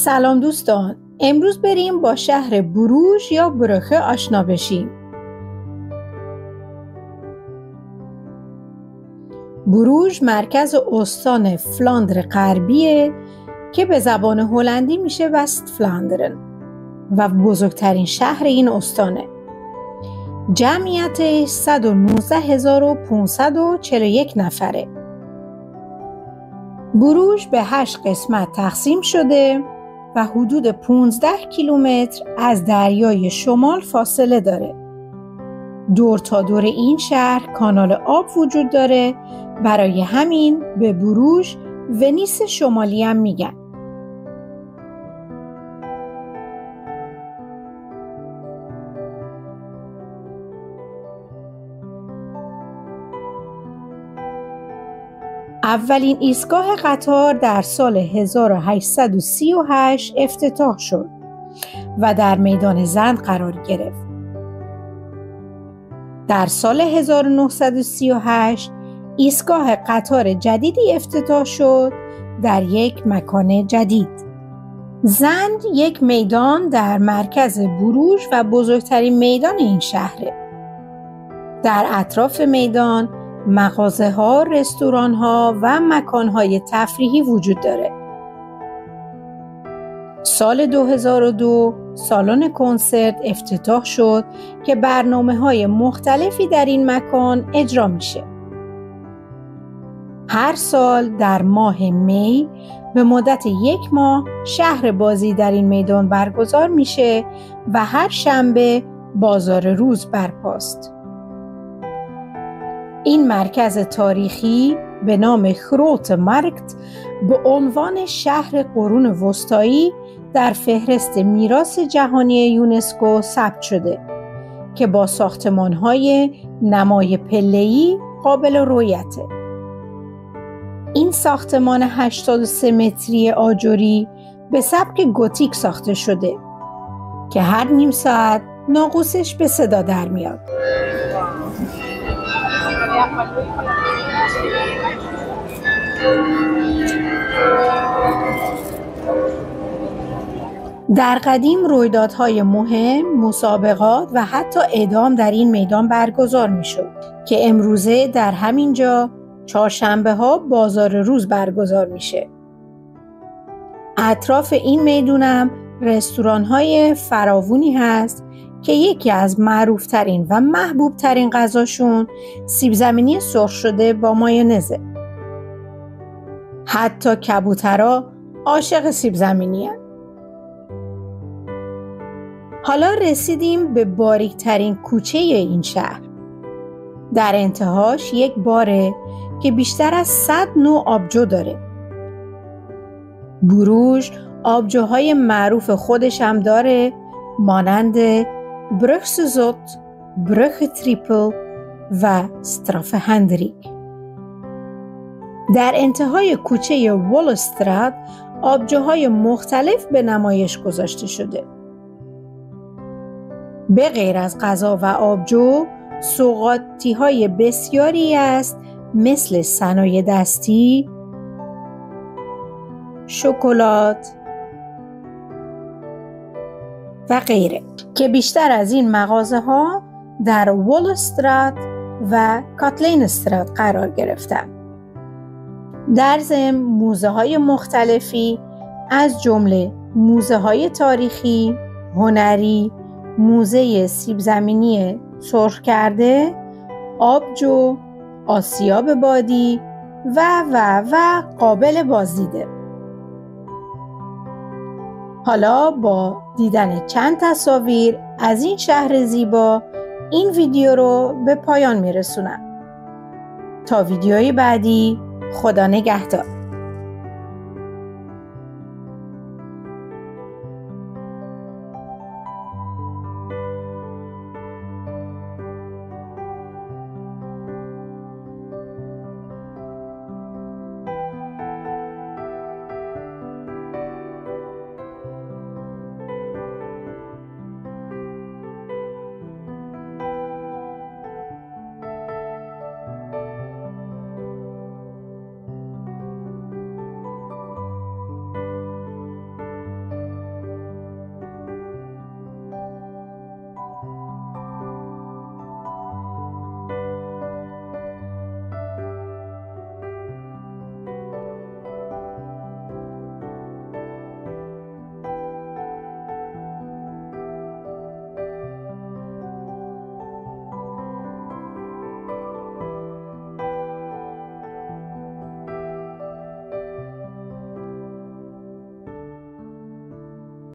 سلام دوستان، امروز بریم با شهر بروژ یا بروخه آشنا بشیم. بروژ مرکز استان فلاندر غربیه که به زبان هلندی میشه وست فلاندرن و بزرگترین شهر این استانه. جمعیتش 119,541 نفره. بروژ به 8 قسمت تقسیم شده و حدود 15 کیلومتر از دریای شمال فاصله داره. دور تا دور این شهر کانال آب وجود داره، برای همین به بروژ ونیس شمالی هم میگن. اولین ایستگاه قطار در سال 1838 افتتاح شد و در میدان زند قرار گرفت. در سال 1938 ایستگاه قطار جدیدی افتتاح شد در یک مکان جدید. زند یک میدان در مرکز بروژ و بزرگترین میدان این شهره. در اطراف میدان مغازه‌ها، رستوران‌ها و مکان‌های تفریحی وجود داره. سال 2002 سالن کنسرت افتتاح شد که برنامه‌های مختلفی در این مکان اجرا میشه. هر سال در ماه می به مدت 1 ماه شهر بازی در این میدان برگزار میشه و هر شنبه بازار روز برپاست. این مرکز تاریخی به نام خروت مارکت به عنوان شهر قرون وسطایی در فهرست میراث جهانی یونسکو ثبت شده که با ساختمان‌های نمای پله‌ای قابل رؤیته. این ساختمان 83 متری آجری به سبک گوتیک ساخته شده که هر نیم ساعت ناقوسش به صدا در میاد. در قدیم رویدادهای مهم، مسابقات و حتی اعدام در این میدان برگزار میشد که امروزه در همین جا چهارشنبه ها بازار روز برگزار میشه. اطراف این میدونم رستوران های فراوونی هست که یکی از معروفترین و محبوبترین غذاشون سیب زمینی سرخ شده با مایونزه. حتی کبوترها عاشق سیب زمینی هستند. حالا رسیدیم به باریکترین کوچه این شهر. در انتهاش یک باره که بیشتر از 100 نوع آبجو داره. بروژ آبجوهای معروف خودش هم داره، مانند بروخس زوت، بروخ تریپل و استراف هندریک. در انتهای کوچه وولستراد آبجوهای مختلف به نمایش گذاشته شده. به غیر از غذا و آبجو، سوغاتی‌های بسیاری است مثل صنایع دستی، شکلات و غیره که بیشتر از این مغازه‌ها در وولستراد و کاتلینستراد قرار گرفتند. در ضمن موزه‌های مختلفی از جمله موزه‌های تاریخی، هنری، موزه سیب زمینی سرخ کرده، آبجو، آسیاب بادی و قابل بازدیده. حالا با دیدن چند تصاویر از این شهر زیبا این ویدیو رو به پایان میرسونم. تا ویدیوی بعدی، خدا نگهدار.